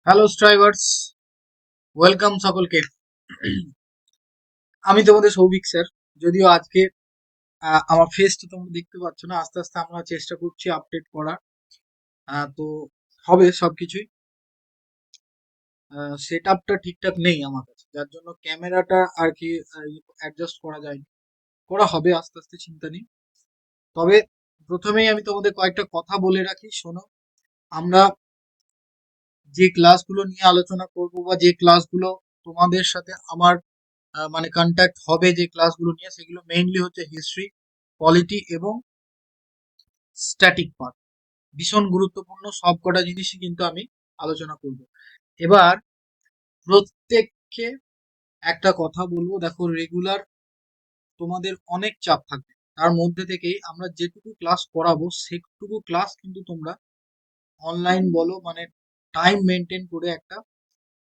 Hello স্ট্রাইভার্স, welcome সকলকে। আমি তোমাদের সৌভিক স্যার। যদিও আজকে আমার ফেসটা তোমরা দেখতে পাচ্ছ না, আস্তে আস্তে আমরা চেষ্টা করছি আপডেট করার। তো হবে সবকিছুই। সেট আপটা ঠিকঠাক নেই আমার কাছে, যার জন্য ক্যামেরাটা আর কি অ্যাডজাস্ট করা যায়নি। করা হবে আস্তে আস্তে, চিন্তা নেই। তবে প্রথমেই আমি তোমাদের কয়েকটা কথা বলে রাখি, শোনো। আমরা যে ক্লাসগুলো নিয়ে আলোচনা করব বা যে ক্লাসগুলো তোমাদের সাথে আমার মানে কন্ট্যাক্ট হবে, যে ক্লাসগুলো নিয়ে, সেগুলো মেইনলি হচ্ছে হিস্ট্রি, পলিটি এবং স্ট্যাটিক পার্ট। ভীষণ গুরুত্বপূর্ণ সব কটা জিনিসই কিন্তু আমি আলোচনা করব। এবার প্রত্যেককে একটা কথা বলবো, দেখো রেগুলার তোমাদের অনেক চাপ থাকবে, তার মধ্যে থেকেই আমরা যেটুকু ক্লাস করাবো সেটুকু ক্লাস কিন্তু তোমরা অনলাইন বলো, মানে টাইম মেনটেন করে একটা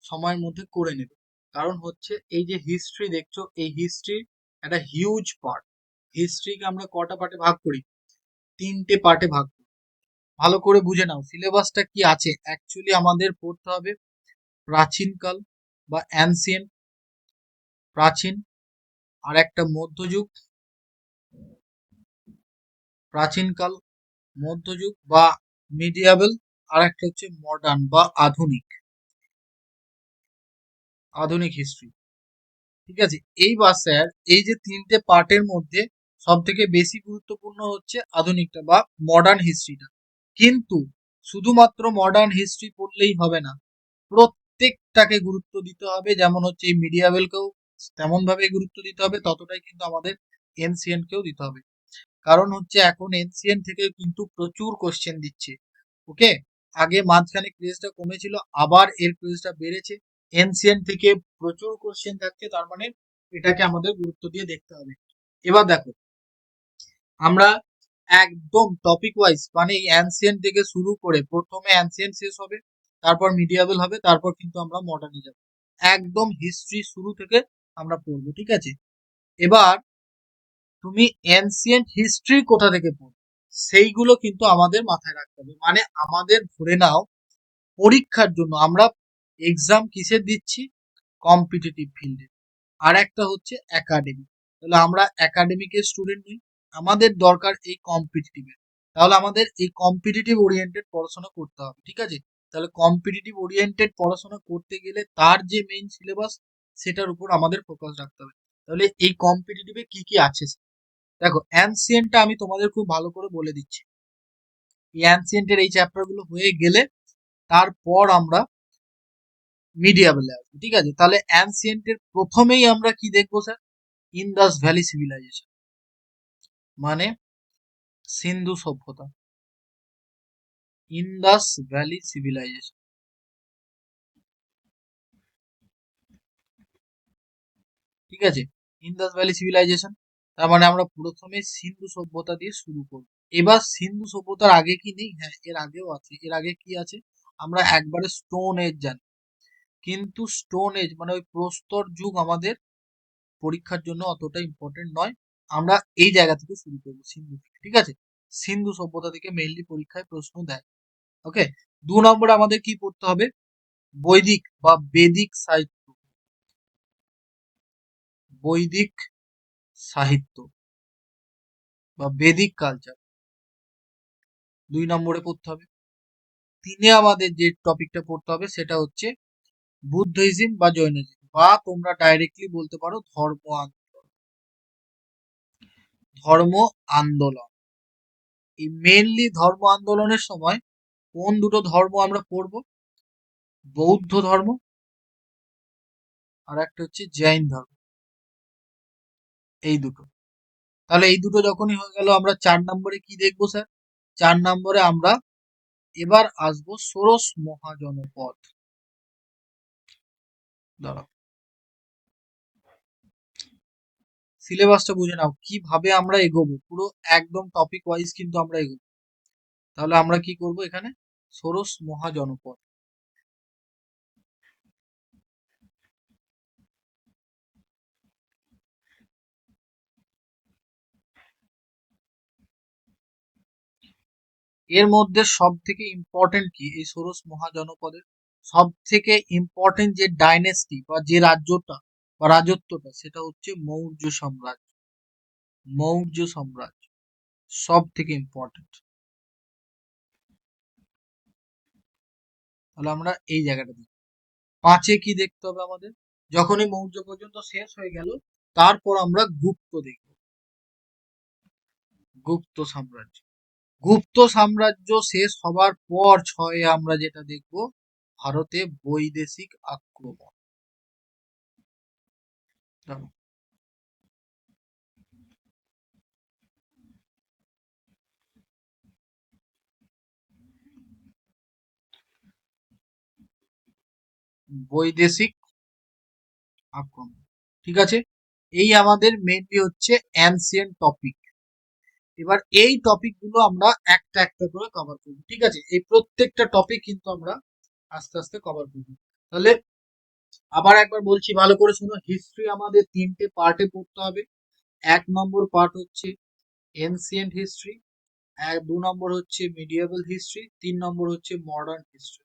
সময়ের মধ্যে করে নেবে। কারণ হচ্ছে এই যে হিস্ট্রি দেখছো, এই হিস্ট্রি একটা হিউজ পার্ট। হিস্ট্রিকে আমরা কটা পার্টে ভাগ করি? তিনটে পার্টে ভাগ করি। ভালো করে বুঝে নাও সিলেবাসটা কি আছে। অ্যাকচুয়ালি আমাদের পড়তে হবে প্রাচীনকাল বা অ্যানসিয়েন্ট, প্রাচীন, আর একটা মধ্যযুগ, প্রাচীনকাল, মধ্যযুগ বা মিডিয়াবেল, আর একটা হচ্ছে মডার্ন বা আধুনিক, আধুনিক হিস্ট্রি। ঠিক আছে, এইবার স্যার এই যে তিনটে পার্টের মধ্যে সব থেকে বেশি গুরুত্বপূর্ণ হচ্ছে আধুনিকটা বা মডার্ন হিস্ট্রিটা। কিন্তু শুধুমাত্র মডার্ন হিস্ট্রি পড়লেই হবে না, প্রত্যেকটাকে গুরুত্ব দিতে হবে। যেমন হচ্ছে এই মিডিয়াবেলকেও তেমন ভাবে গুরুত্ব দিতে হবে, ততটাই কিন্তু আমাদের এনসিয়েন্টকেও দিতে হবে। কারণ হচ্ছে এখন এনসিয়েন্ট থেকে কিন্তু প্রচুর কোশ্চেন দিচ্ছে। ওকে, আগে মাঝখানে ক্রেজটা কমেছিল, আবার এর ক্রেজটা বেড়েছে। এনসিয়েন্ট থেকে প্রচুর কোশ্চেন থাকছে, তার মানে এটাকে আমাদের গুরুত্ব দিয়ে দেখতে হবে। এবার দেখো, আমরা একদম টপিক ওয়াইজ, মানে এই অ্যানসিয়েন্ট থেকে শুরু করে প্রথমে অ্যানসিয়েন্ট শেষ হবে, তারপর মিডিয়াবেল হবে, তারপর কিন্তু আমরা মডার্নে যাব। একদম হিস্ট্রি শুরু থেকে আমরা পড়বো, ঠিক আছে? এবার তুমি এনসিয়েন্ট হিস্ট্রি কোথা থেকে পড়বে সেইগুলো কিন্তু আমাদের মাথায় রাখতে হবে। মানে আমাদের ধরে নাও পরীক্ষার জন্য আমরা এক্সাম কিসের দিচ্ছি? কম্পিটিটিভ ফিল্ডে। আর একটা হচ্ছে একাডেমিক। তাহলে আমরা একাডেমিকের স্টুডেন্ট নই, আমাদের দরকার এই কম্পিটিটিভের। তাহলে আমাদের এই কম্পিটিটিভ ওরিয়েন্টেড পড়াশোনা করতে হবে, ঠিক আছে? তাহলে কম্পিটিটিভ ওরিয়েন্টেড পড়াশোনা করতে গেলে তার যে মেইন সিলেবাস, সেটার উপর আমাদের ফোকাস রাখতে হবে। তাহলে এই কম্পিটিটিভে কি কি আছে? দেখো, অ্যানসিয়েন্টটা আমি তোমাদের খুব ভালো করে বলে দিচ্ছি। এই অ্যানসিয়েন্টের এই চ্যাপ্টার গুলো হয়ে গেলে তারপর আমরা মিডিয়াবেলে আসবো, ঠিক আছে? তাহলে অ্যানসিয়েন্টের প্রথমেই আমরা কি দেখবো স্যার? ইন্দাস ভ্যালি সিভিলাইজেশন, মানে সিন্ধু সভ্যতা, ইন্দাস ভ্যালি সিভিলাইজেশন। ঠিক আছে, ইন্দাস ভ্যালি সিভিলাইজেশন। তার মানে আমরা প্রথমে সিন্ধু সভ্যতা দিয়ে শুরু করব। এবার সিন্ধু সভ্যতার আগে কি নেই? হ্যাঁ, এর আগেও আছে। এর আগে কি আছে? আমরা একবারে স্টোন এজ জানি, কিন্তু স্টোন এজ মানে ওই প্রস্তর যুগ আমাদের পরীক্ষার জন্য অতটা ইম্পর্টেন্ট নয়। আমরা এই জায়গা থেকে শুরু করবো, সিন্ধু থেকে, ঠিক আছে? সিন্ধু সভ্যতা থেকে মেইনলি পরীক্ষায় প্রশ্ন দেয়। ওকে, 2 নম্বরে আমাদের কি পড়তে হবে? বৈদিক বা বেদিক সাহিত্য, বৈদিক সাহিত্য বা বেদিক কালচার 2 নম্বরে পড়তে হবে। 3-এ আমাদের যে টপিকটা পড়তে হবে সেটা হচ্ছে বুদ্ধিজম বা জৈনিজম, বা তোমরা ডাইরেক্টলি বলতে পারো ধর্ম আন্দোলন। এই মেনলি ধর্ম আন্দোলনের সময় কোন দুটো ধর্ম আমরা পড়বো? বৌদ্ধ ধর্ম আর একটা হচ্ছে জৈন ধর্ম, এই দুটো। তাহলে এই দুটো যখনই হয়ে গেল, আমরা 4 নম্বরে কি দেখবো স্যার? 4 নম্বরে আমরা এবার আসবো ষোড়শ মহাজনপদ। দাঁড়াও, সিলেবাসটা বুঝে নাও কিভাবে আমরা এগোবো, পুরো একদম টপিক ওয়াইজ কিন্তু আমরা এগোবো। তাহলে আমরা কি করব এখানে? ষোড়শ মহাজনপদ। এর মধ্যে সব থেকে ইম্পর্টেন্ট কি এই ষোড়শ মহাজনপদের? সব থেকে ইম্পর্টেন্ট যে ডাইনেস্টি বা যে রাজ্যটা বা রাজত্বটা সেটা হচ্ছে মৌর্য সাম্রাজ্য। মৌর্য সাম্রাজ্য সব থেকে ইম্পর্টেন্ট। তাহলে আমরা এই জায়গাটা দেখি। পাঁচে কি দেখতে হবে আমাদের? যখনই মৌর্য পর্যন্ত শেষ হয়ে গেল, তারপর আমরা গুপ্ত দেখব। গুপ্ত সাম্রাজ্য। গুপ্ত সাম্রাজ্য শেষ হবার পর ছয়ে আমরা যেটা দেখব, ভারতে বৈদেশিক আক্রমণ। দেখো, বৈদেশিক আক্রমণ। ঠিক আছে, এই আমাদের মেনলি হচ্ছে অ্যানসিয়েন্ট টপিক। এবার এই টপিক গুলো আমরা একটা একটা করে কভার করবো। ঠিক আছে, এই প্রত্যেকটা টপিক কিন্তু আমরা আস্তে আস্তে কভার করবো। তাহলে আবার একবার বলছি, ভালো করে শুনো। হিস্ট্রি আমাদের তিনটে পার্টে পড়তে হবে। এক নম্বর পার্ট হচ্ছে এনসিয়েন্ট হিস্ট্রি, দু নম্বর হচ্ছে মিডিয়েবল হিস্ট্রি, তিন নম্বর হচ্ছে মডার্ন হিস্ট্রি।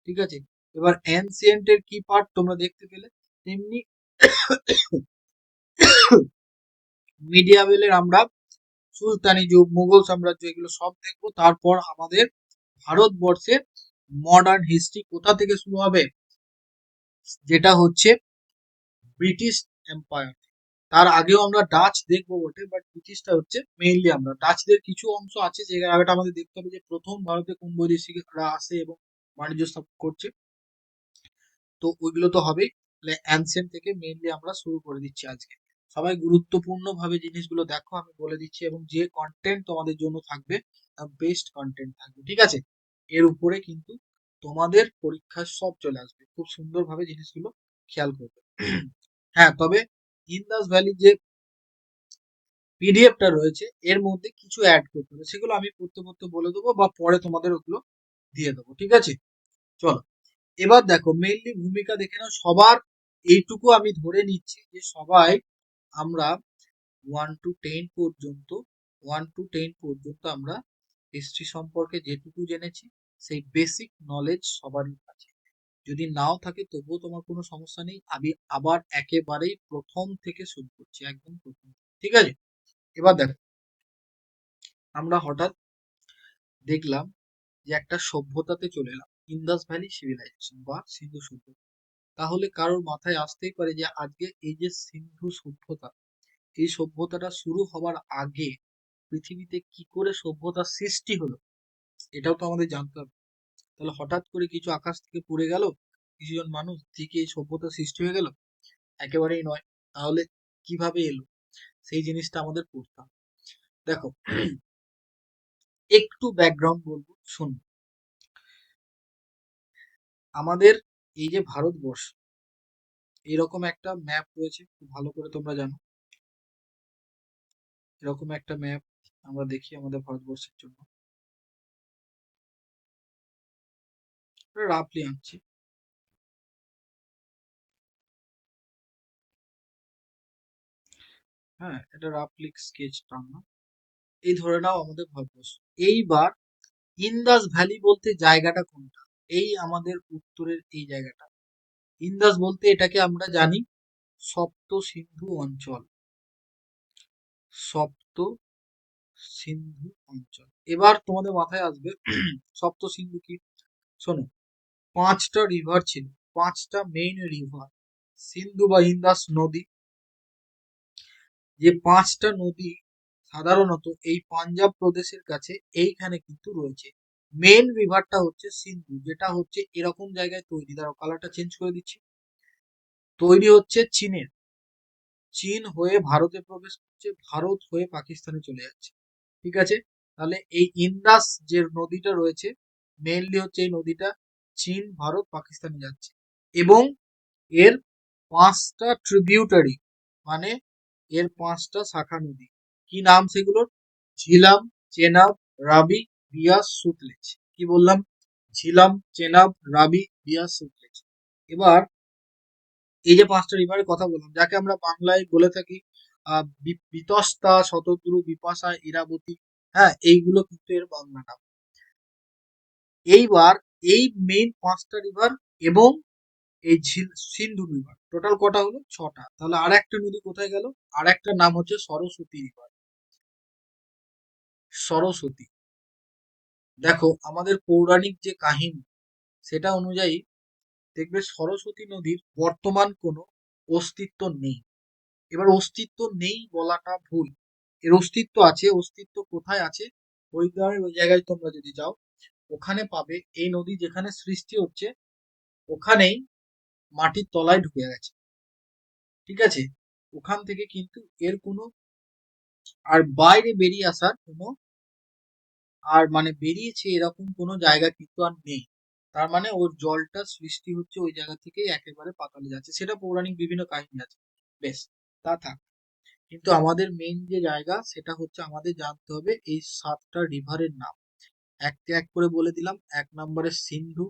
ঠিক আছে, এবার এনসিয়েন্ট এর কি পার্ট তোমরা দেখতে পেলে, তেমনি মিডিয়াবেলের আমরা সুলতানি যুগ, মুঘল সাম্রাজ্য, এগুলো সব দেখবো। তারপর আমাদের ভারতবর্ষের মডার্ন হিস্ট্রি কোথা থেকে শুরু হবে, যেটা হচ্ছে ব্রিটিশ এম্পায়ার। তার আগেও আমরা ডাচ দেখবো বটে, বাট ব্রিটিশটা হচ্ছে মেইনলি। আমরা ডাচদের কিছু অংশ আছে যে জায়গাটা আমাদের দেখতে হবে, যে প্রথম ভারতে কোন বৈদেশিকরা আসে এবং বাণিজ্য স্থাপন করছে। তো ওইগুলো তো হবেই। তাহলে অ্যানসেন্ট থেকে মেইনলি আমরা শুরু করে দিচ্ছি আজকে। সবাই গুরুত্বপূর্ণ ভাবে জিনিসগুলো দেখো, আমি বলে দিচ্ছি, এবং যে কন্টেন্ট তোমাদের জন্য থাকবে বেস্ট কন্টেন্ট থাকবে। ঠিক আছে, এর উপরে কিন্তু তোমাদের পরীক্ষার সব চলে আসবে। খুব সুন্দরভাবে জিনিসগুলো খেয়াল করবে। হ্যাঁ, তবে ইন্দাস ভ্যালি যে পিডিএফটা রয়েছে এর মধ্যে কিছু অ্যাড করতে হবে, সেগুলো আমি পড়তে পড়তে বলে দেবো বা পরে তোমাদের ওগুলো দিয়ে দেবো। ঠিক আছে, চলো। এবার দেখো, মেইনলি ভূমিকা দেখে নাও সবার। এইটুকু আমি ধরে নিচ্ছি যে সবাই আমরা 1 to 10 পর্যন্ত, 1 to 10 পর্যন্ত আমরা হিস্ট্রি সম্পর্কে যেটুকু জেনেছি সেই বেসিক নলেজ সবারই আছে। যদি নাও থাকে তবুও তোমার কোনো সমস্যা নেই, আমি আবার একেবারেই প্রথম থেকে শুরু করছি, একদম প্রথম। ঠিক আছে, এবার দেখো, আমরা হঠাৎ দেখলাম যে একটা সভ্যতাতে চলে এলাম, ইন্দাস ভ্যালি সিভিলাইজেশন বা সিন্ধু সভ্যতা। তাহলে কারোর মাথায় আসতেই পারে যে আজকে এই যে সিন্ধু সভ্যতা, এই সভ্যতাটা শুরু হবার আগে পৃথিবীতে কি করে সভ্যতার সৃষ্টি হলো, এটাও তো আমাদের জানতে হবে। তাহলে হঠাৎ করে কিছু আকাশ থেকে পড়ে গেল, কিছুজন মানুষ থেকে এই সভ্যতার সৃষ্টি হয়ে গেল? একেবারেই নয়। তাহলে কিভাবে এলো, সেই জিনিসটা আমাদের পড়তে হবে। দেখো, একটু ব্যাকগ্রাউন্ড বলবো, শুনুন। আমাদের এই যে ভারতবর্ষ, এরকম একটা ম্যাপ রয়েছে, খুব ভালো করে তোমরা জানো। এরকম একটা ম্যাপ আমরা দেখি আমাদের ভারতবর্ষের জন্য, রাফলি আনছি। হ্যাঁ, এটা রাফলি স্কেচ টানা। এই ধরে নাও আমাদের ভারতবর্ষ। এইবার ইন্দাস ভ্যালি বলতে জায়গাটা কোনটা? এই আমাদের উত্তরের এই জায়গাটা। ইন্দাস বলতে এটাকে আমরা জানি সপ্ত সিন্ধু অঞ্চল। সপ্ত সিন্ধু অঞ্চল। এবার তোমাদের মাথায় আসবে সপ্ত সিন্ধু কি। শোনো, পাঁচটা রিভার ছিল, পাঁচটা মেইন রিভার। সিন্ধু বা ইন্দাস নদী, যে পাঁচটা নদী সাধারণত এই পাঞ্জাব প্রদেশের কাছে এইখানে কিন্তু রয়েছে। মেন রিভারটা হচ্ছে সিন্ধু, যেটা হচ্ছে এরকম জায়গায় তৈরি। দাঁড়াও, কালারটা চেঞ্জ করে দিচ্ছি। তৈরি হচ্ছে চীনের, চীন হয়ে ভারতে প্রবেশ করছে, ভারত হয়ে পাকিস্তানে চলে যাচ্ছে। ঠিক আছে, তাহলে এই ইন্দাস যে নদীটা রয়েছে, মেইনলি হচ্ছে এই নদীটা চীন, ভারত, পাকিস্তানে যাচ্ছে। এবং এর পাঁচটা ট্রিবিউটারি, মানে এর পাঁচটা শাখা নদী। কি নাম সেগুলোর? ঝিলাম, চেনাব, রাবি, বিয়াস, সুতলেজ। কি বললাম? ঝিলাম, চেনাব, রাবি, বিয়াস, সুতলেজ। এবার এই যে পাঁচটা রিভারের কথা বললাম, যাকে আমরা বাংলায় বলে থাকি বিতস্তা, শতদ্রু, বিপাশা, ইরাবতী। হ্যাঁ, এইগুলো কিন্তু এর বাংলা নাম। এইবার এই মেইন পাঁচটা রিভার এবং এই সিন্ধু রিভার, টোটাল কটা হলো? 6টা। তাহলে আর একটা নদী কোথায় গেল? আর একটা নাম হচ্ছে সরস্বতী রিভার। সরস্বতী, দেখো আমাদের পৌরাণিক যে কাহিনী সেটা অনুযায়ী দেখবে সরস্বতী নদীর বর্তমান কোনো অস্তিত্ব নেই। এবার অস্তিত্ব নেই বলাটা ভুল, এর অস্তিত্ব আছে। অস্তিত্ব কোথায় আছে? হরিদ্বারের ওই জায়গায় তোমরা যদি যাও, ওখানে পাবে এই নদী যেখানে সৃষ্টি হচ্ছে ওখানেই মাটির তলায় ঢুকে গেছে। ঠিক আছে, ওখান থেকে কিন্তু এর কোনো আর বাইরে বেরিয়ে আসার কোনো আর মানে বেরিয়েছে এরকম কোনো জায়গা কিন্তু আর নেই। তার মানে ওর জলটা সৃষ্টি হচ্ছে ওই জায়গা থেকে একেবারে পাতালে যাচ্ছে, সেটা পৌরাণিক বিভিন্ন কাহিনী আছে। বেশ, তা থাক। কিন্তু আমাদের মেইন যে জায়গা সেটা হচ্ছে আমাদের জানতে হবে এই 7টা রিভারের নাম। একটা এক করে বলে দিলাম। এক নম্বরে সিন্ধু,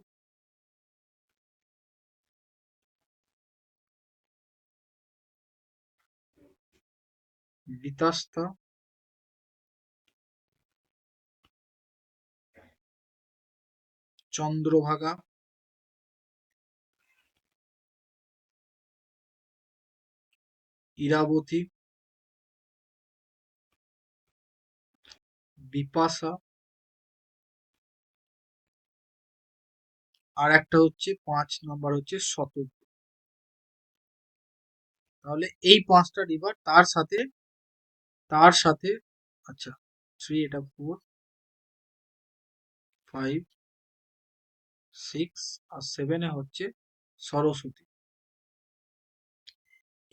বিতস্তা, চন্দ্রভাগা, ইরাবতী, বিপাশা, আর একটা হচ্ছে 5 নম্বর হচ্ছে শতদ্রু। তাহলে এই 5টা রিভার তার সাথে আচ্ছা, 3, এটা 4, 5, 6 আর 7 এ হচ্ছে সরস্বতী।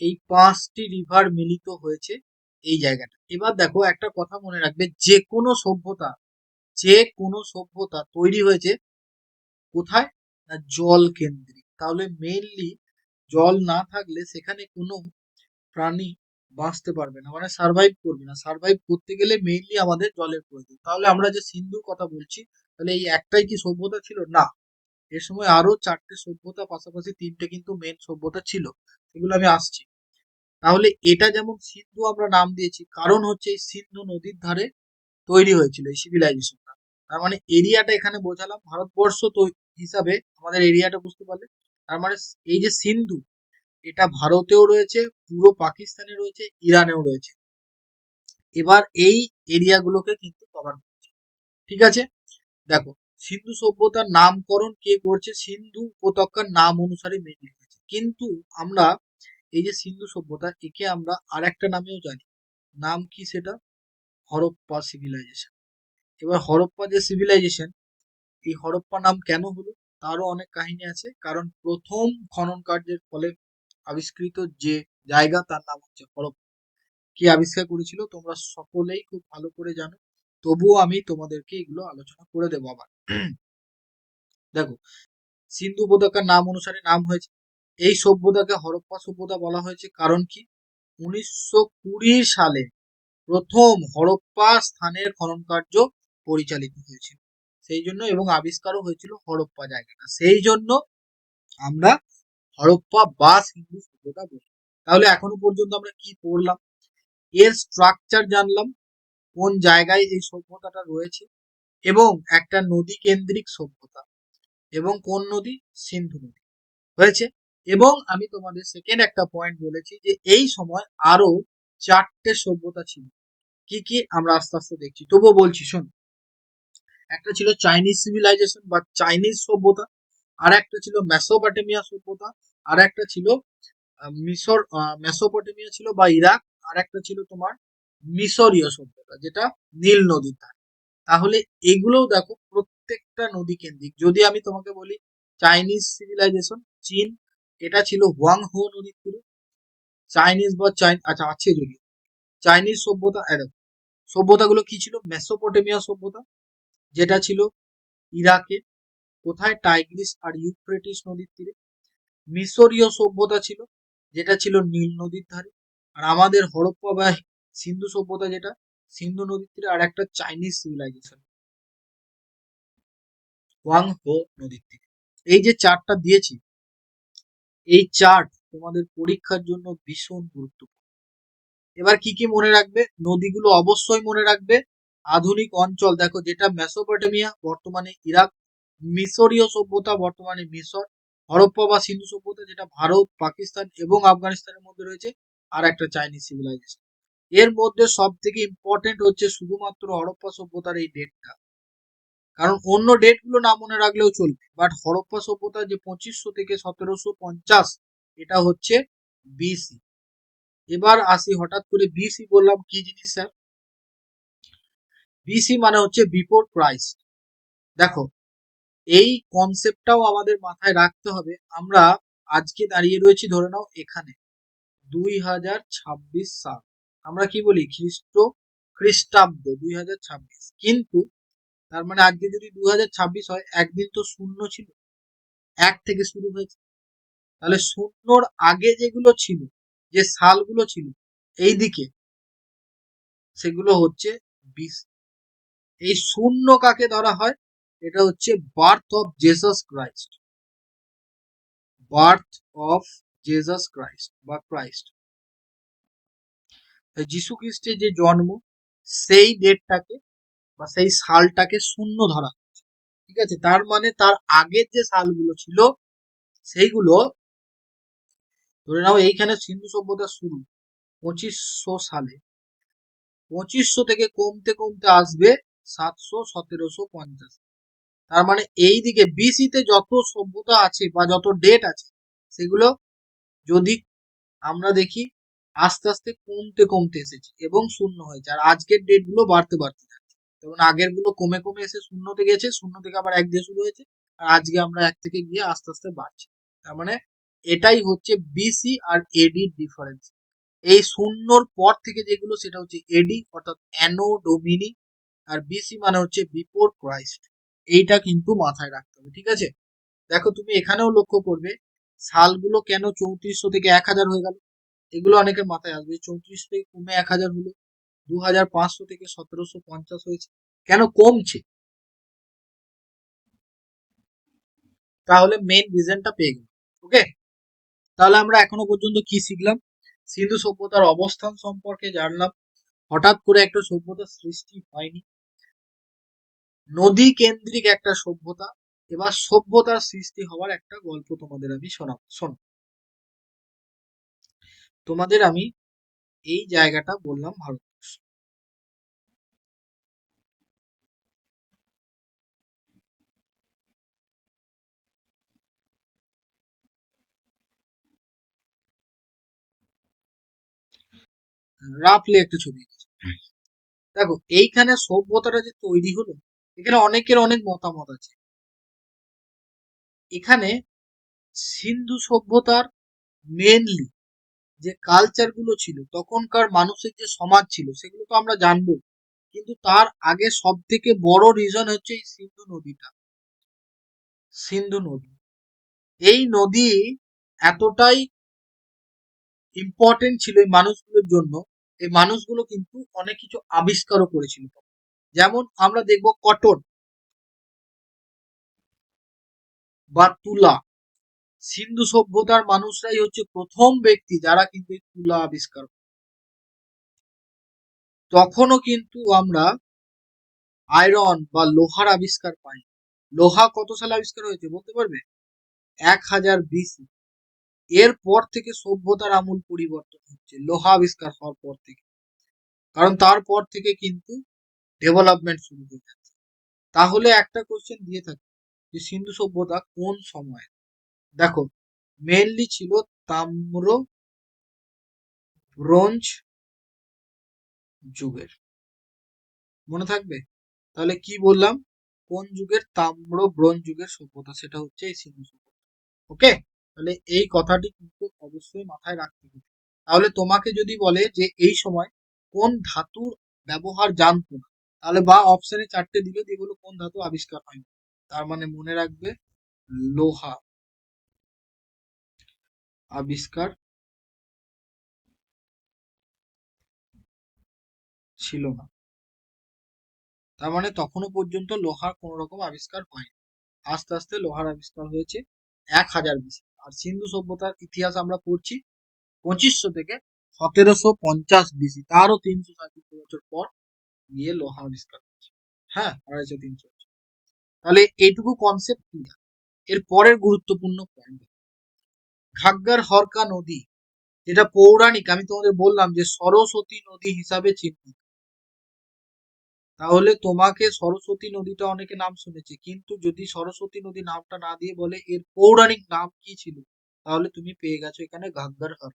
এই 5টি রিভার মিলিত হয়েছে এই জায়গাটা। এবার দেখো একটা কথা মনে রাখবে, যে কোনো সভ্যতা তৈরি হয়েছে কোথায়? না জল কেন্দ্রিক। তাহলে মেইনলি জল না থাকলে সেখানে কোনো প্রাণী বাঁচতে পারবে না, মানে সার্ভাইভ করবে না। সার্ভাইভ করতে গেলে মেইনলি আমাদের জলের প্রয়োজন। তাহলে আমরা যে সিন্ধুর কথা বলছি, তাহলে এই একটাই কি সভ্যতা ছিল? না, এর সময় আরো 4টে সভ্যতা, পাশাপাশি 3টে কিন্তু মেন সভ্যতা ছিল, সেগুলো আমি আসছি। তাহলে এটা যেমন সিন্ধু আমরা নাম দিয়েছি, কারণ হচ্ছে এই সিন্ধু নদীর ধারে তৈরি হয়েছিল এই সিভিলাইজেশনটা। তার মানে এরিয়াটা এখানে বোঝালাম, ভারতবর্ষ তো হিসাবে আমাদের এরিয়াটা বুঝতে পারলে। তার মানে এই যে সিন্ধু, এটা ভারতেও রয়েছে, পুরো পাকিস্তানে রয়েছে, ইরানেও রয়েছে। এবার এই এরিয়াগুলোকে কিন্তু কভার করছে। ঠিক আছে, দেখো সিন্ধু সভ্যতার নামকরণ কে করছে? সিন্ধু উপত্যকার নাম অনুসারে মেনলি হয়েছে। কিন্তু আমরা এই যে সিন্ধু সভ্যতা, একে আমরা আর একটা নামেও জানি। নাম কি সেটা? হরপ্পা সিভিলাইজেশন। এবার হরপ্পা যে সিভিলাইজেশন, এই হরপ্পা নাম কেন হলো তারও অনেক কাহিনী আছে। কারণ প্রথম খনন কার্যের ফলে আবিষ্কৃত যে জায়গা তার নাম হচ্ছে হরপ্পা। কি আবিষ্কার করেছিল তোমরা সকলেই খুব ভালো করে জানো, তবুও আমি তোমাদেরকে এগুলো আলোচনা করে দেবো আবার। দেখো, সিন্ধু উপত্যকার নাম অনুসারে নাম হয়েছে। এই সভ্যতাকে হরপ্পা সভ্যতা বলা হয়েছে কারণ কি? 1920 সালে প্রথম হরপ্পা স্থানের খনন কার্য পরিচালিত হয়েছিল সেই জন্য, এবং আবিষ্কারও হয়েছিল হরপ্পা জায়গাটা, সেই জন্য আমরা হরপ্পা বা সিন্ধু সভ্যতা বলি। তাহলে এখনো পর্যন্ত আমরা কি পড়লাম? এর স্ট্রাকচার জানলাম, কোন জায়গায় এই সভ্যতাটা রয়েছে, এবং একটা নদী কেন্দ্রিক সভ্যতা, এবং কোন নদী? সিন্ধু নদী হয়েছে। এবং আমি তোমাদের সেকেন্ড একটা পয়েন্ট বলেছি যে এই সময় আরো 4টে সভ্যতা ছিল। কি কি আমরা আস্তে আস্তে দেখছি, তবুও বলছি শোন। একটা ছিল চাইনিজ সিভিলাইজেশন বা চাইনিজ সভ্যতা, আর একটা ছিল মেসোপটেমিয়া সভ্যতা, আর একটা ছিল মেসোপটেমিয়া ছিল বা ইরাক, আর একটা ছিল তোমার মিশরীয় সভ্যতা, যেটা নীল নদীর ধারে। তাহলে এগুলোও দেখো প্রত্যেকটা নদী কেন্দ্রিক। যদি আমি তোমাকে বলি চাইনিজ সিভিলাইজেশন, চীন, এটা ছিল হোয়াং হো নদীর তীরে। চাইনিজ বা আচ্ছা আছে যদি চাইনিজ সভ্যতা, সভ্যতাগুলো কি ছিল? মেসোপটেমিয়া সভ্যতা, যেটা ছিল ইরাকে, কোথায়? টাইগ্রিস আর ইউফ্রেটিস নদীর তীরে। মিশরীয় সভ্যতা ছিল, যেটা ছিল নীল নদীর ধারে। আর আমাদের হরপ্পা বা সিন্ধু সভ্যতা, যেটা সিন্ধু নদীর তীরে। আর একটা চাইনিজ সিভিলাইজেশন, হোয়াং হো নদীর তীরে। এই যে চার্টটা দিয়েছি, এই চার্ট তোমাদের পরীক্ষার জন্য ভীষণ গুরুত্বপূর্ণ। এবার কি কি মনে রাখবে? নদীগুলো অবশ্যই মনে রাখবে। আধুনিক অঞ্চল দেখো, যেটা মেসোপটেমিয়া বর্তমানে ইরাক, মিশরীয় সভ্যতা বর্তমানে মিশর, হরপ্পা বা সিন্ধু সভ্যতা, যেটা ভারত, পাকিস্তান এবং আফগানিস্তানের মধ্যে রয়েছে, আর একটা চাইনিজ সিভিলাইজেশন। এর মধ্যে সব থেকে ইম্পর্টেন্ট হচ্ছে শুধুমাত্র হরপ্পা সভ্যতার এই ডেটটা, কারণ অন্য ডেট গুলো না মনে রাখলেও চলবে, বাট হরপ্পা সভ্যতা যে 2500 থেকে 1750, এটা হচ্ছে বিসি। এবার আসি, হঠাৎ করে বিসি বললাম, কি জিনিস স্যার? বিসি মানে হচ্ছে বিফোর ক্রাইস্ট। দেখো, এই কনসেপ্টটাও আমাদের মাথায় রাখতে হবে। আমরা আজকে দাঁড়িয়ে রয়েছি, ধরে নাও এখানে 2026 সাল, আমরা কি বলি খ্রিস্টাব্দ 2026, কিন্তু তার মানে আজকে যদি 2026 হয়, একদিন তো শূন্য ছিল, এক থেকে শুরু হয়েছে, তাহলে শূন্যর আগে যেগুলো ছিল, যে সালগুলো ছিল এই দিকে, সেগুলো হচ্ছে 20। এই শূন্য কাকে ধরা হয়? এটা হচ্ছে birth of Jesus Christ, birth of Jesus Christ বা ক্রাইস্ট, যিশু খ্রিস্টের যে জন্ম, সেই ডেটটাকে বা সেই সালটাকে শূন্য ধরা, ঠিক আছে? তার মানে তার আগের যে সালগুলো ছিল সেইগুলো, ধরে নাও এইখানে সিন্ধু সভ্যতা শুরু 2500 সালে, 2500 থেকে কমতে কমতে আসবে 700 1750। তার মানে এই দিকে বিসিতে যত সভ্যতা আছে বা যত ডেট আছে, সেগুলো যদি আমরা দেখি আস্তে আস্তে কমতে কমতে এসেছে এবং শূন্য হয়েছে, আর আজকের ডেট গুলো বাড়তে বাড়তে যাচ্ছে। যেমন আগের গুলো কমে কমে এসে শূন্যতে গেছে, শূন্য থেকে আবার এক দিয়ে শুরু হয়েছে, আর আজকে আমরা এক থেকে গিয়ে আস্তে আস্তে বাড়ছে। তার মানে এটাই হচ্ছে বিসি আর এডি ডিফারেন্স। এই শূন্যর পর থেকে যেগুলো, সেটা হচ্ছে এডি অর্থাৎ অ্যানো ডোমিনি, আর বিসি মানে হচ্ছে বিফোর ক্রাইস্ট। এইটা কিন্তু মাথায় রাখতে হবে, ঠিক আছে? দেখো, তুমি এখানেও লক্ষ্য করবে সালগুলো কেন 3400 থেকে 1000 হয়ে গেল, এগুলো অনেকের মাথায় আসবে। 34 থেকে কমে 1000 হলো, 2500 থেকে 1750 হয়েছে, কেন কমছে? তাহলে মেন রিজনটা পেয়ে গেল। ওকে, তাহলে আমরা এখনো পর্যন্ত কি শিখলাম? সিন্ধু সভ্যতার অবস্থান সম্পর্কে জানলাম, হঠাৎ করে একটা সভ্যতার সৃষ্টি হয়নি, নদী কেন্দ্রিক একটা সভ্যতা। এবার সভ্যতার সৃষ্টি হওয়ার একটা গল্প তোমাদের আমি শোনাবো, শোনো। তোমাদের আমি এই জায়গাটা বললাম ভারতবর্ষ, রাফলি একটা ছবি এঁকেছি। দেখো, এইখানে সভ্যতাটা যে তৈরি হলো, এখানে অনেকের অনেক মতামত আছে। এখানে সিন্ধু সভ্যতার মেনলি যে কালচার গুলো ছিল, তখনকার মানুষের যে সমাজ ছিল, সেগুলো তো আমরা জানবো, কিন্তু তার আগে সব থেকে বড় রিজন হচ্ছে এই সিন্ধু নদীটা। সিন্ধু নদী, এই নদী এতটাই ইম্পর্টেন্ট ছিল এই মানুষগুলোর জন্য, এই মানুষগুলো কিন্তু অনেক কিছু আবিষ্কারও করেছিল। যেমন আমরা দেখব কটন বা তুলা, সিন্ধু সভ্যতার মানুষরাই হচ্ছে প্রথম ব্যক্তি যারা কিন্তু এই তুলা আবিষ্কার করে। তখনও কিন্তু আমরা আয়রন বা লোহার আবিষ্কার পাই। লোহা কত সালে আবিষ্কার হয়েছে বলতে পারবে? 1000 বিসি। এর পর থেকে সভ্যতার আমূল পরিবর্তন হচ্ছে লোহা আবিষ্কার হওয়ার পর থেকে, কারণ তারপর থেকে কিন্তু ডেভেলপমেন্ট শুরু হয়ে যাচ্ছে। তাহলে একটা কোশ্চেন দিয়ে থাকে যে সিন্ধু সভ্যতা কোন সময়? দেখো, মেনলি ছিল তাম্র ব্রোঞ্জ যুগের, মনে থাকবে? তাহলে কি বললাম? কোন যুগের? তাম্র ব্রোঞ্জ যুগের সভ্যতা, সেটা হচ্ছে এই সিন্ধু সভ্যতা। ওকে, তাহলে এই কথাটি কিন্তু অবশ্যই মাথায় রাখতে হবে। তাহলে তোমাকে যদি বলে যে এই সময় কোন ধাতুর ব্যবহার জানতো না, তাহলে বা অপশনে চারটে দিলে দিয়ে বলো কোন ধাতু আবিষ্কার হয়নি, তার মানে মনে রাখবে লোহা আবিষ্কার ছিল না। তার মানে তখনও পর্যন্ত লোহার কোন রকম আবিষ্কার হয়নি। আস্তে আস্তে লোহার আবিষ্কার হয়েছে 1000 বিসি। আর সিন্ধু সভ্যতার ইতিহাস আমরা পড়ছি 2500 থেকে 1750 বিসি, তারও 337 বছর পর গিয়ে লোহা আবিষ্কার হচ্ছে। হ্যাঁ, 250-300 বছর। তাহলে এইটুকু কনসেপ্ট ক্লিয়ার। এর পরের গুরুত্বপূর্ণ পয়েন্ট, ঘাগ্গার হরকা নদী, যেটা পৌরাণিক, আমি তোমাদের বললাম যে সরস্বতী নদী হিসাবে চিহ্নিত। তাহলে তোমাকে সরস্বতী নদীটা অনেকে নাম শুনেছে, কিন্তু যদি সরস্বতী নদী নামটা না দিয়ে বলে এর পৌরাণিক নাম কি ছিল, তাহলে তুমি পেয়ে গেছো এখানে ঘাগ্গার হর।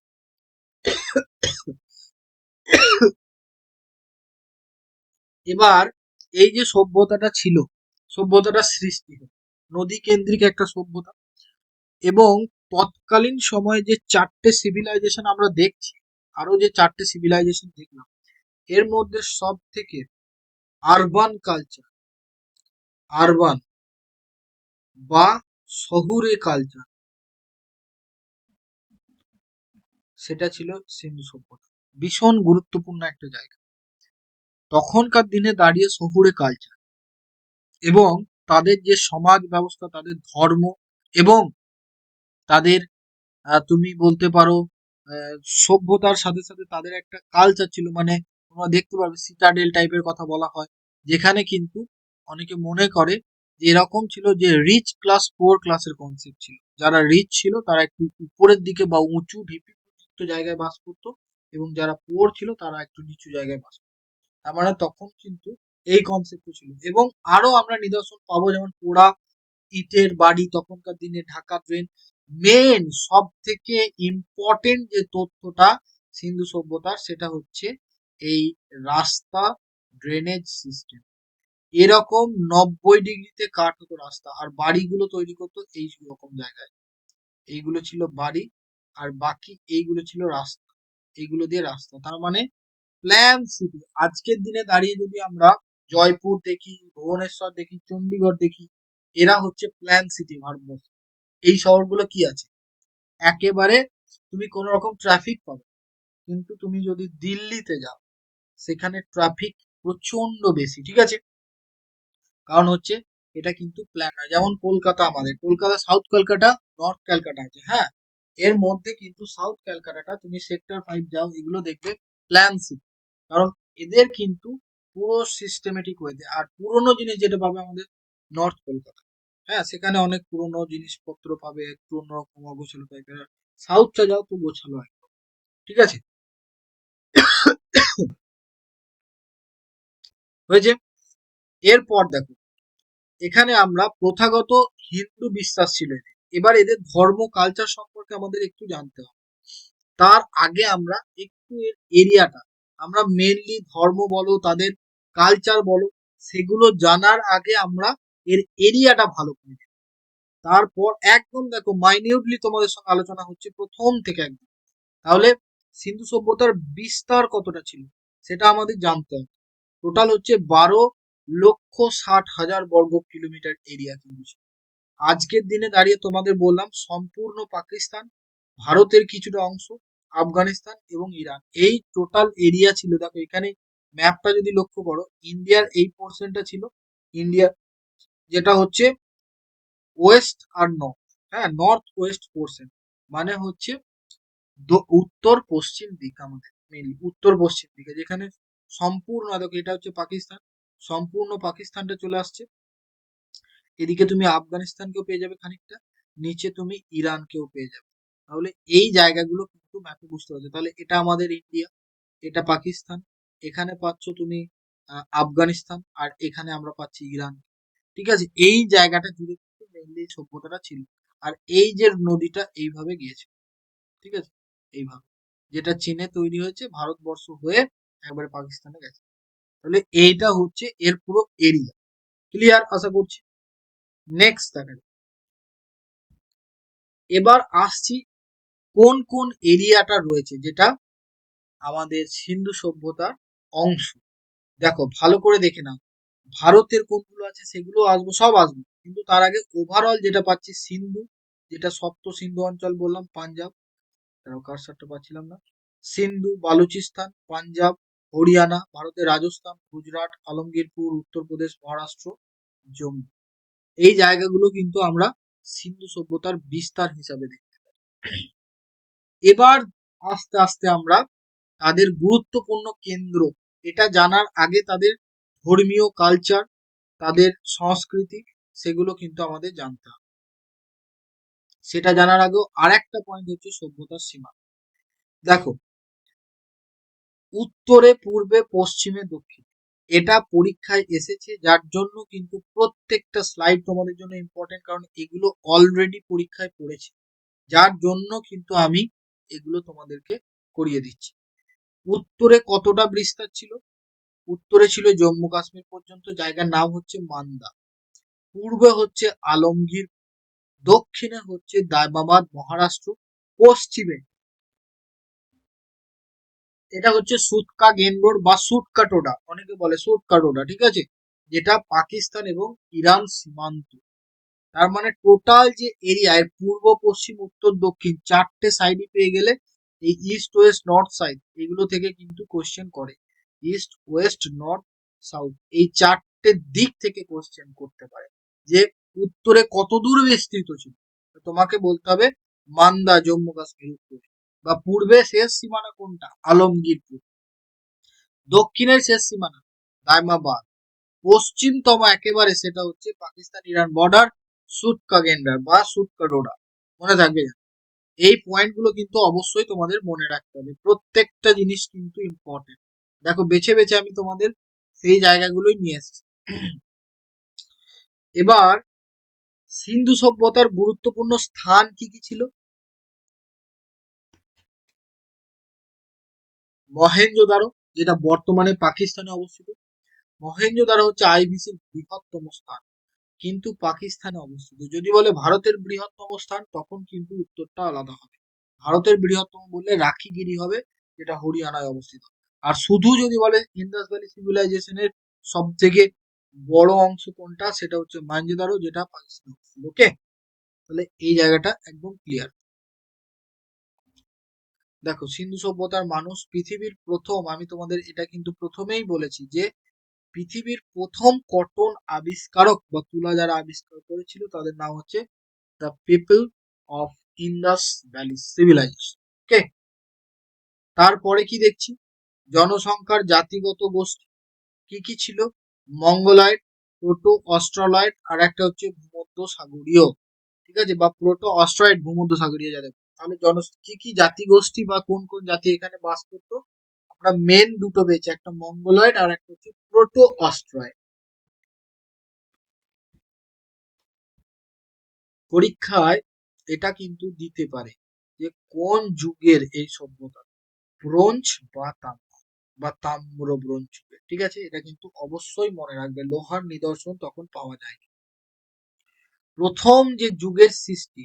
এবার এই যে সভ্যতাটা ছিল, সভ্যতাটা সৃষ্টি হলো নদী কেন্দ্রিক একটা সভ্যতা, এবং তৎকালীন সময়ে যে চারটে সিভিলাইজেশন আমরা দেখছি, আরো যে চারটে সিভিলাইজেশন দেখলাম, এর মধ্যে সব থেকে আরবান কালচার, আরবান বা শহুরে কালচার, সেটা ছিল সিন্ধু সভ্যতা। ভীষণ গুরুত্বপূর্ণ একটা জায়গা তখনকার দিনে দাঁড়িয়ে, শহুরে কালচার এবং তাদের যে সমাজ ব্যবস্থা, তাদের ধর্ম এবং তাদের তুমি বলতে পারো আহ, সভ্যতার সাথে সাথে তাদের একটা কালচার ছিল, মানে তোমরা দেখতে পারবে সিটাডেল টাইপের কথা বলা হয়, যেখানে কিন্তু অনেকে মনে করে যে এরকম ছিল যে রিচ ক্লাস পুয়ার ক্লাসের কনসেপ্ট ছিল, যারা রিচ ছিল তারা একটু উপরের দিকে বা উঁচু ঢিপি জায়গায় বাস করতো, এবং যারা পুয়ার ছিল তারা একটু নিচু জায়গায় বাস করতো। তার মানে তখন কিন্তু এই কনসেপ্ট ছিল, এবং আরো আমরা নিদর্শন পাবো, যেমন পোড়া ইটের বাড়ি তখনকার দিনে, ঢাকা ট্রেন। মেন সব থেকে ইম্পর্টেন্ট যে তথ্যটা সিন্ধু সভ্যতার, সেটা হচ্ছে এই রাস্তা, ড্রেনেজ সিস্টেম। এরকম 90 ডিগ্রিতে কাট হতো রাস্তা, আর বাড়িগুলো তৈরি করতো এই রকম জায়গায়। এইগুলো ছিল বাড়ি, আর বাকি এইগুলো ছিল রাস্তা, এইগুলো দিয়ে রাস্তা। তার মানে প্ল্যান সিটি। আজকের দিনে দাঁড়িয়ে যদি আমরা জয়পুর দেখি, ভুবনেশ্বর দেখি, চণ্ডীগড় দেখি, এরা হচ্ছে প্ল্যান সিটি ভারতবর্ষ। এই শহরগুলো কি আছে, একেবারে তুমি কোন রকম ট্রাফিক পাবে, কিন্তু তুমি যদি দিল্লিতে যাও, সেখানে ট্রাফিক প্রচন্ড বেশি, ঠিক আছে? কারণ হচ্ছে এটা কিন্তু প্ল্যান নয়। যেমন কলকাতা, আমাদের কলকাতা সাউথ কলকাতা, নর্থ ক্যালকাটা আছে, হ্যাঁ, এর মধ্যে কিন্তু সাউথ ক্যালকাটাটা তুমি সেক্টর 5 যাও, এগুলো দেখবে প্ল্যান সিটি। কারণ এদের কিন্তু পুরো সিস্টেমেটিক ওয়েতে, আর পুরোনো জিনিস যেটা পাবে আমাদের নর্থ কলকাতা, হ্যাঁ, সেখানে অনেক পুরোনো জিনিসপত্র পাবে, একটু অন্যরকম অগোছালো টাইপের। সাউথটা যাও তো গোছালো একদম, ঠিক আছে? হয়েছে। এরপর দেখো, এখানে আমরা প্রথাগত হিন্দু বিশ্বাস ছিল এদের। এবার এদের ধর্ম কালচার সম্পর্কে আমাদের একটু জানতে হবে। তার আগে আমরা একটু এর এরিয়াটা, আমরা মেনলি ধর্ম বলো, তাদের কালচার বলো, সেগুলো জানার আগে আমরা এর এরিয়াটা ভালো করে জানি। তারপর একদম দেখো মাইনিউটলি তোমাদের সঙ্গে আলোচনা হচ্ছে প্রথম থেকে একদম। তাহলে সিন্ধু সভ্যতার বিস্তার কতটা ছিল সেটা আমাদের জানতে হবে। টোটাল হচ্ছে 12,60,000 বর্গ কিলোমিটার এরিয়া কিন্তু ছিল। আজকের দিনে দাঁড়িয়ে তোমাদের বললাম সম্পূর্ণ পাকিস্তান, ভারতের কিছুটা অংশ, আফগানিস্তান এবং ইরান, এই টোটাল এরিয়া ছিল। দেখো এখানে ম্যাপটা যদি লক্ষ্য করো, ইন্ডিয়ার এই পোর্শনটা ছিল ইন্ডিয়া, যেটা হচ্ছে ওয়েস্ট আর নর্থ, হ্যাঁ, নর্থ ওয়েস্ট পোর্শন, মানে হচ্ছে উত্তর পশ্চিম দিক, আমাদের মেনলি উত্তর পশ্চিম দিকে, যেখানে সম্পূর্ণ, দেখো এটা হচ্ছে পাকিস্তান, সম্পূর্ণ পাকিস্তানটা চলে আসছে। এদিকে তুমি আফগানিস্তানকেও পেয়ে যাবে খানিকটা, নিচে তুমি ইরানকেও পেয়ে যাবে। তাহলে এই জায়গাগুলো কিন্তু ম্যাপে বুঝতে পারছো। তাহলে এটা আমাদের ইন্ডিয়া, এটা পাকিস্তান, এখানে পাচ্ছ তুমি আফগানিস্তান, আর এখানে আমরা পাচ্ছি ইরান, ঠিক আছে? এই জায়গাটা জুড়ে কিন্তু মেনলি সভ্যতাটা ছিল। আর এই যে নদীটা এইভাবে গিয়েছে, ঠিক আছে, এইভাবে, যেটা চীনে তৈরি হয়েছে, ভারতবর্ষ হয়ে একবারে পাকিস্তানে গেছে। তাহলে এইটা হচ্ছে এর পুরো এরিয়া। ক্লিয়ার আশা করছি। নেক্সট দেখা যাক। এবার আসছি কোন কোন এরিয়াটা রয়েছে যেটা আমাদের সিন্ধু সভ্যতার অংশ। দেখো ভালো করে দেখে নাও, ভারতের কোনগুলো আছে সেগুলো আসবো, সব আসবো, কিন্তু তার আগে ওভারঅল যেটা পাচ্ছি সিন্ধু, যেটা সপ্ত সিন্ধু অঞ্চল বললাম, পাঞ্জাব, কারসারটা পাচ্ছিলাম না, সিন্ধু, বালুচিস্তান, পাঞ্জাব, হরিয়ানা, ভারতের রাজস্থান, গুজরাট, আলমগীরপুর, উত্তরপ্রদেশ, মহারাষ্ট্র, জম্মু, এই জায়গাগুলো কিন্তু আমরা সিন্ধু সভ্যতার বিস্তার হিসাবে দেখি। এবার আস্তে আস্তে আমরা তাদের গুরুত্বপূর্ণ কেন্দ্র, এটা জানার আগে তাদের ধর্মীয় কালচার, তাদের সংস্কৃতি, সেগুলো কিন্তু আমাদের জানতে হবে। সেটা জানার আগেও আর একটা পয়েন্ট হচ্ছে সভ্যতার সীমা। দেখো, উত্তরে, পূর্বে, পশ্চিমে, দক্ষিণে, এটা পরীক্ষায় এসেছে, যার জন্য কিন্তু প্রত্যেকটা স্লাইড তোমাদের জন্য ইম্পর্টেন্ট, কারণ এগুলো অলরেডি পরীক্ষায় পড়েছে, যার জন্য কিন্তু আমি এগুলো তোমাদেরকে করিয়ে দিচ্ছি। উত্তরে কতটা বিস্তার ছিল? উত্তরে ছিল জম্মু কাশ্মীর পর্যন্ত, জায়গার নাম হচ্ছে মান্দা। পূর্বে হচ্ছে আলমগীর, দক্ষিণে হচ্ছে দায়মাবাদ মহারাষ্ট্র, পশ্চিমে এটা হচ্ছে সুতকা গেন্ডোর বা সুটকা টোডা, অনেকে বলে সুটকা টোডা, ঠিক আছে, যেটা পাকিস্তান এবং ইরান সীমান্ত। তার মানে টোটাল যে এরিয়া, এর পূর্ব, পশ্চিম, উত্তর, দক্ষিণ চারটে সাইডই পেয়ে গেলে এই ইস্ট ওয়েস্ট নর্থ সাইড এগুলো থেকে কিন্তু কোশ্চেন করে। ইস্ট ওয়েস্ট নর্থ সাউথ এই চারটে দিক থেকে কোশ্চেন করতে পারে। যে উত্তরে কত দূর বিস্তৃত ছিল, তোমাকে বলতে হবে মান্দা জম্মু কাশ্মীর উত্তরে, বা পূর্বে শেষ সীমানা কোনটা, আলমগীরপুর, দক্ষিণের শেষ সীমানা দায়মাবাদ, পশ্চিমতম একেবারে সেটা হচ্ছে পাকিস্তান ইরান বর্ডার সুটকা গেন্ডার বা সুটকা ডোডা। মনে থাকবে, এই পয়েন্ট গুলো কিন্তু অবশ্যই তোমাদের মনে রাখতে হবে, প্রত্যেকটা জিনিস কিন্তু ইম্পর্টেন্ট। দেখো, বেছে বেছে আমি তোমাদের সেই জায়গাগুলোই নিয়ে এসেছি। এবার সিন্ধু সভ্যতার গুরুত্বপূর্ণ স্থান কি কি ছিল? মহেঞ্জোদারো, যেটা বর্তমানে পাকিস্তানে অবস্থিত। মহেঞ্জোদারো হচ্ছে আইবিসির বৃহত্তম স্থান, কিন্তু পাকিস্তানে অবস্থিত। যদি বলে ভারতের বৃহত্তম স্থান, তখন কিন্তু উত্তরটা আলাদা হবে। ভারতের বৃহত্তম বললে রাখিগিরি হবে, যেটা হরিয়ানায় অবস্থিত। আর শুধু যদি বলে ইন্দাস ভ্যালি সিভিলাইজেশনের সব থেকে বড় অংশ কোনটা, সেটা হচ্ছে মহেঞ্জোদারো, যেটা পাকিস্তানে অবস্থিত। ওকে, তাহলে এই জায়গাটা একদম ক্লিয়ার। দেখো, সিন্ধু সভ্যতার মানুষ পৃথিবীর প্রথম, আমি তোমাদের এটা কিন্তু প্রথমেই বলেছি যে পৃথিবীর প্রথম কটন আবিষ্কারক বা তুলা যারা আবিষ্কার করেছিল তাদের নাম হচ্ছে the people of Indus valley civilization. Okay, তারপরে কি দেখছি, জনসংখ্যার জাতিগত গোষ্ঠী কি কি ছিল? মঙ্গোলয়েড, প্রোটো অস্ট্রালয়েড, আর একটা হচ্ছে ভূমধ্য সাগরীয়, ঠিক আছে, বা প্রোটো অস্ট্রয়েড ভূমধ্য সাগরীয় যাদের। তাহলে কি কি জাতিগোষ্ঠী বা কোন কোন জাতি এখানে বাস করতো? আমরা মেন দুটো পেয়েছি, একটা মঙ্গোলয়েড আর একটা হচ্ছে প্রোটো অস্ট্রয়েড। পরীক্ষায় এটা কিন্তু দিতে পারে যে কোন যুগের এই সভ্যতা, ব্রোঞ্জ বা তাম্র বা তাম্র ব্রোঞ্জ যুগের, ঠিক আছে, এটা কিন্তু অবশ্যই মনে রাখবে, লোহার নিদর্শন তখন পাওয়া যায়। প্রথম যে যুগের সৃষ্টি,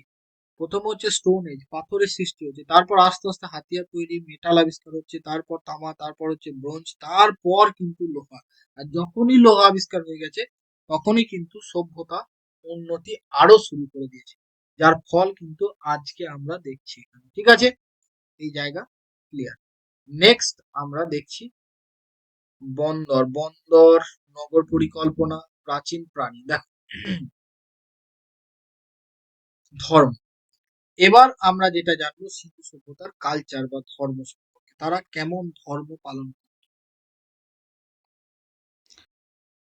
প্রথম হচ্ছে স্টোন এজ, পাথরের সৃষ্টি হচ্ছে, তারপর আস্তে আস্তে হাতিয়ার তৈরি, মেটাল আবিষ্কার হচ্ছে, তারপর তামা, তারপর হচ্ছে ব্রোঞ্জ, তারপর কিন্তু লোহা। আর যখনই লোহা আবিষ্কার হয়ে গেছে, তখনই কিন্তু সভ্যতা উন্নতি আরো শুরু করে দিয়েছে, যার ফল কিন্তু আজকে আমরা দেখছি। ঠিক আছে, এই জায়গা ক্লিয়ার। নেক্সট আমরা দেখছি বন্দর, বন্দর, নগর পরিকল্পনা, প্রাচীন প্রাণী। দেখো, ধর্ম, এবার আমরা যেটা জানবো সিন্ধু সভ্যতার কালচার বা ধর্ম সম্পর্কে, তারা কেমন ধর্ম পালন করে।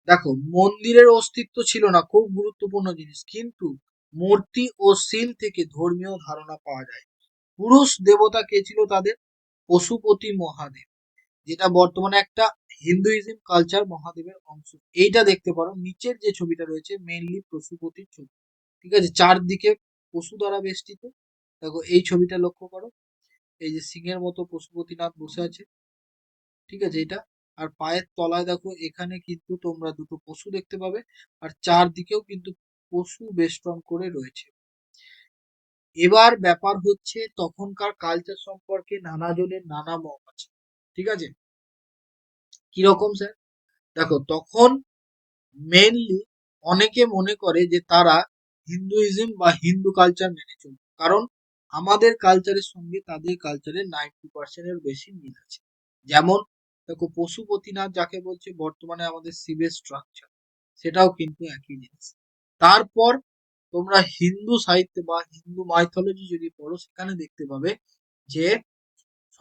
দেখো, মন্দিরের অস্তিত্ব ছিল না, খুব গুরুত্বপূর্ণ জিনিস, কিন্তু মূর্তি ও শিল থেকে ধর্মীয় ধারণা পাওয়া যায়। পুরুষ দেবতা কে ছিল তাদের? পশুপতি মহাদেব, যেটা বর্তমানে একটা হিন্দুইজম কালচার মহাদেবের অংশ। এইটা দেখতে পারো, নিচের যে ছবিটা রয়েছে মেইনলি পশুপতির ছবি, ঠিক আছে, চারদিকে পশু দ্বারা বেষ্টিত। দেখো, এই ছবিটা লক্ষ্য করো, এই যে সিংহের মতো পশুপতিনাথ বসে আছে, ঠিক আছে, এটা। আর পায়ের তলায় দেখো, এখানে কিন্তু তোমরা দুটো পশু দেখতে পাবে, আর চারদিকেও কিন্তু পশু বেষ্টন করে রয়েছে। এবার ব্যাপার হচ্ছে তখনকার কালচার সম্পর্কে নানা জনের নানা মত আছে, ঠিক আছে। কিরকম স্যার? দেখো, তখন মেনলি অনেকে মনে করে যে তারা হিন্দুইজম বা হিন্দু কালচার মেনে চলবে, কারণ আমাদের কালচারের সঙ্গে তাদের কালচারের 90% এর বেশি মিল আছে। যেমন দেখো, পশুপতিনাথ যাকে বলছে বর্তমানে আমাদের শিবের স্ট্রাকচার, সেটাও কিন্তু একই জিনিস। তারপর তোমরা হিন্দু সাহিত্যে বা হিন্দু মাইথোলজি যদি পড়ো, সেখানে দেখতে পাবে যে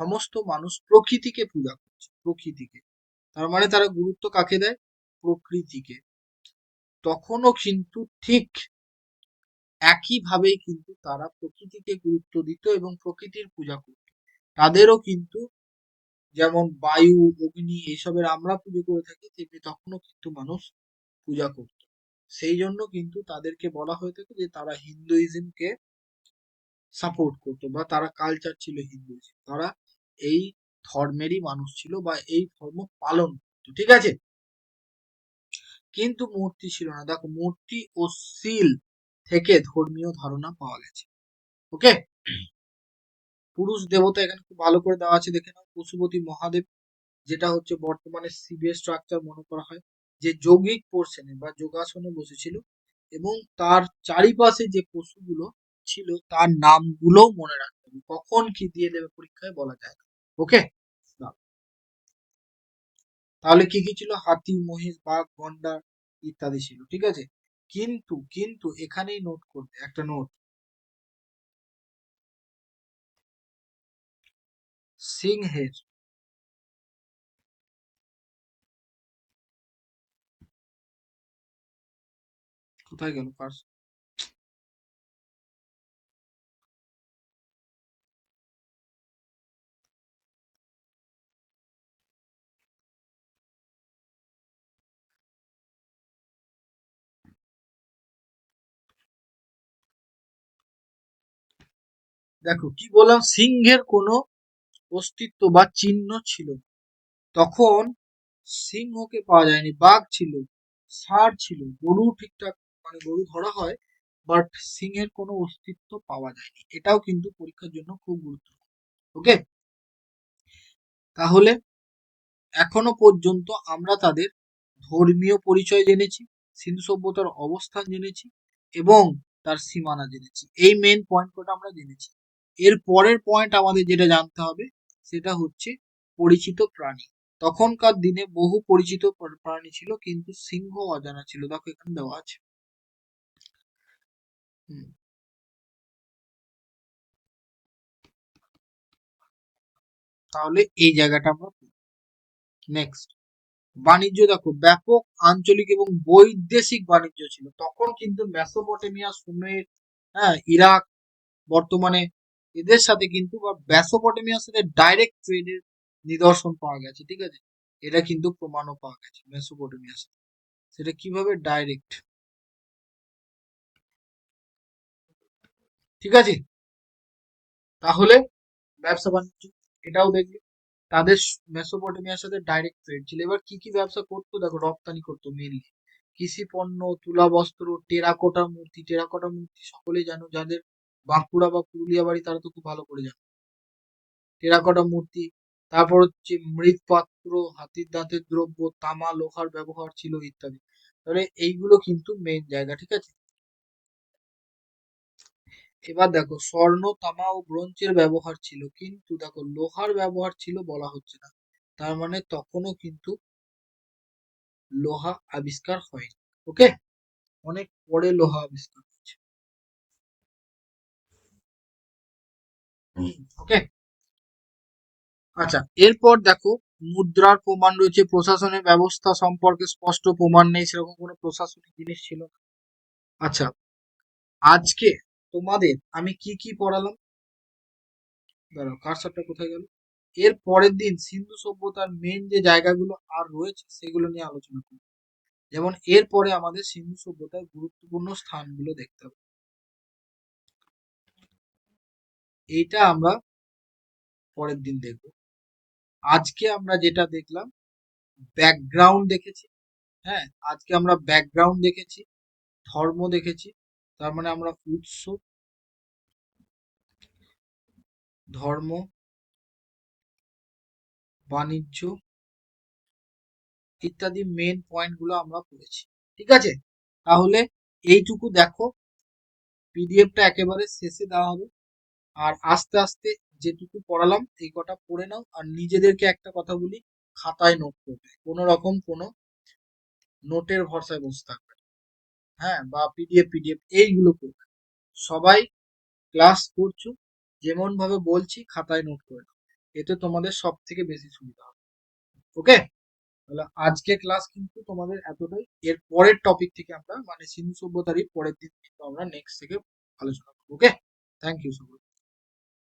সমস্ত মানুষ প্রকৃতিকে পূজা করছে, প্রকৃতিকে। তার মানে তারা গুরুত্ব কাকে দেয়? প্রকৃতিকে। তখনও কিন্তু ঠিক একইভাবেই কিন্তু তারা প্রকৃতিকে গুরুত্ব দিত এবং প্রকৃতির পূজা করত। তাদেরও কিন্তু যেমন বায়ু, অগ্নি এইসবের আমরা পুজো করে থাকি, তেমনি তখনও কিন্তু মানুষ পূজা করত। সেই জন্য কিন্তু তাদেরকে বলা হয়ে থাকে যে তারা হিন্দুইজমকে সাপোর্ট করতো বা তারা কালচার ছিল হিন্দুইজম। তারা এই ধর্মেরই মানুষ ছিল বা এই ধর্ম পালন করতো। ঠিক আছে? কিন্তু মূর্তি ছিল না। দেখো, মূর্তি ও সিল থেকে ধর্মীয় ধারণা পাওয়া গেছে। ওকে? পুরুষ দেবতা এখানে খুব ভালো করে দেওয়া আছে, দেখে নাও। পশুপতি মহাদেব, যেটা হচ্ছে বর্তমানে শিবের স্ট্রাকচার মনে করা হয়, যে যৌগিক পোর্শনে বা যোগাসনে বসেছিল এবং তার চারিপাশে যে পশুগুলো ছিল তার নামগুলো মনে রাখতে হবে। কখন কি দিয়ে দেবে পরীক্ষায় বলা যায় না। ওকে? তাহলে কি কি ছিল? হাতি, মহিষ, বাঘ, গন্ডার ইত্যাদি ছিল। ঠিক আছে? কিন্তু কিন্তু এখানেই নোট করবে একটা নোট, সিংহের কোথায় গেল পার্স? দেখো কি বললাম, সিংহের কোনো অস্তিত্ব বা চিহ্ন ছিল না। তখন সিংহকে পাওয়া যায়নি, বাঘ ছিল, ষাঁড় ছিল, গরু ঠিকঠাক মানে গরু ধরা হয়, বাট সিংহের কোনো অস্তিত্ব পাওয়া যায়নি। এটাও কিন্তু পরীক্ষার জন্য খুব গুরুত্বপূর্ণ। ওকে? তাহলে এখনো পর্যন্ত আমরা তাদের ধর্মীয় পরিচয় জেনেছি, সিন্ধু সভ্যতার অবস্থান জেনেছি এবং তার সীমানা জেনেছি। এই মেন পয়েন্ট কটা আমরা জেনেছি। এর পরের পয়েন্ট আমাদের যেটা জানতে হবে সেটা হচ্ছে পরিচিত প্রাণী। তখনকার দিনে বহু পরিচিত প্রাণী ছিল, কিন্তু সিংহ অজানা ছিল। দেখো এখানে দেওয়া আছে। হুম, তাহলে এই জায়গাটা আমরা নেক্সট, বাণিজ্য। দেখো, ব্যাপক আঞ্চলিক এবং বৈদেশিক বাণিজ্য ছিল। তখন কিন্তু মেসোপটেমিয়া, সুমের, হ্যাঁ, ইরাক, বর্তমানে এদের সাথে কিন্তু বা মেসোপটেমিয়ার সাথে ডাইরেক্ট ট্রেডের নিদর্শন পাওয়া গেছে। ঠিক আছে? এটা কিন্তু প্রমাণও পাওয়া গেছে মেসোপটেমিয়ার সাথে। সেটা কিভাবে? ডাইরেক্ট। ঠিক আছে? তাহলে ব্যবসা বাণিজ্য এটাও দেখবে, তাদের মেসোপটেমিয়ার সাথে ডাইরেক্ট ট্রেড ছিল। এবার কি কি ব্যবসা করতো? দেখো, রপ্তানি করতো মেনলি কৃষি পণ্য, তুলা বস্ত্র, টেরাকোটা মূর্তি। টেরাকোটা মূর্তি সকলেই জানো, যাদের বাঁকুড়া বা পুরুলিয়া বাড়ি তারা তো খুব ভালো করে জানো টেরাকোটা মূর্তি। তারপর হচ্ছে মৃৎপাত্র, হাতির দাঁতের দ্রব্য, তামা, লোহার ব্যবহার ছিল ইত্যাদি। তাহলে এইগুলো কিন্তু মেন জায়গা। ঠিক আছে? এবার দেখো, স্বর্ণ, তামা ও ব্রোঞ্জের ব্যবহার ছিল, কিন্তু দেখো লোহার ব্যবহার ছিল বলা হচ্ছে না। তার মানে তখনও কিন্তু লোহা আবিষ্কার হয়নি। ওকে? অনেক পরে লোহা আবিষ্কার হচ্ছে। ওকে? আচ্ছা, এরপর দেখো, মুদ্রার প্রমাণ রয়েছে। প্রশাসনের ব্যবস্থা সম্পর্কে স্পষ্ট প্রমাণ নেই, সেরকম কোনো প্রশাসনিক জিনিস ছিল না। আচ্ছা, আজকে তোমাদের আমি কি কি পড়ালাম? দাঁড়াও, কারসারটা কোথায় গেল? এর পরের দিন সিন্ধু সভ্যতার মেন যে জায়গাগুলো আর রয়েছে সেগুলো নিয়ে আলোচনা করব। যেমন এরপরে আমাদের সিন্ধু সভ্যতার গুরুত্বপূর্ণ স্থানগুলো দেখতে হবে, এইটা আমরা পরের দিন দেখব। আজকে আমরা যেটা দেখলাম, ব্যাকগ্রাউন্ড দেখেছি। হ্যাঁ, আজকে আমরা ব্যাকগ্রাউন্ড দেখেছি, ধর্ম দেখেছি, তার মানে আমরা উৎস, ধর্ম, বাণিজ্য ইত্যাদি মেন পয়েন্টগুলো আমরা পড়েছি। ঠিক আছে? তাহলে এইটুকু দেখো, পিডিএফটা একেবারে শেষে দেওয়া হবে। আর আস্তে আস্তে যেটুকু পড়ালাম এই কটা পড়ে নাও, আর নিজেদেরকে একটা কথা বলি, খাতায় নোট করবে, কোনো রকম কোনো নোটের ভরসায় বসে থাকবে না। হ্যাঁ, বা পিডিএফ এইগুলো করবে। সবাই ক্লাস করছো, যেমন ভাবে বলছি খাতায় নোট করে নাও, এতে তোমাদের সব থেকে বেশি সুবিধা হবে। ওকে? তাহলে আজকে ক্লাস কিন্তু তোমাদের এতটাই। এর পরের টপিক থেকে আমরা মানে সিন্ধু সভ্যতারই পরের দিন কিন্তু আমরা নেক্সট থেকে আলোচনা করবো। ওকে, থ্যাংক ইউ সো মাচ।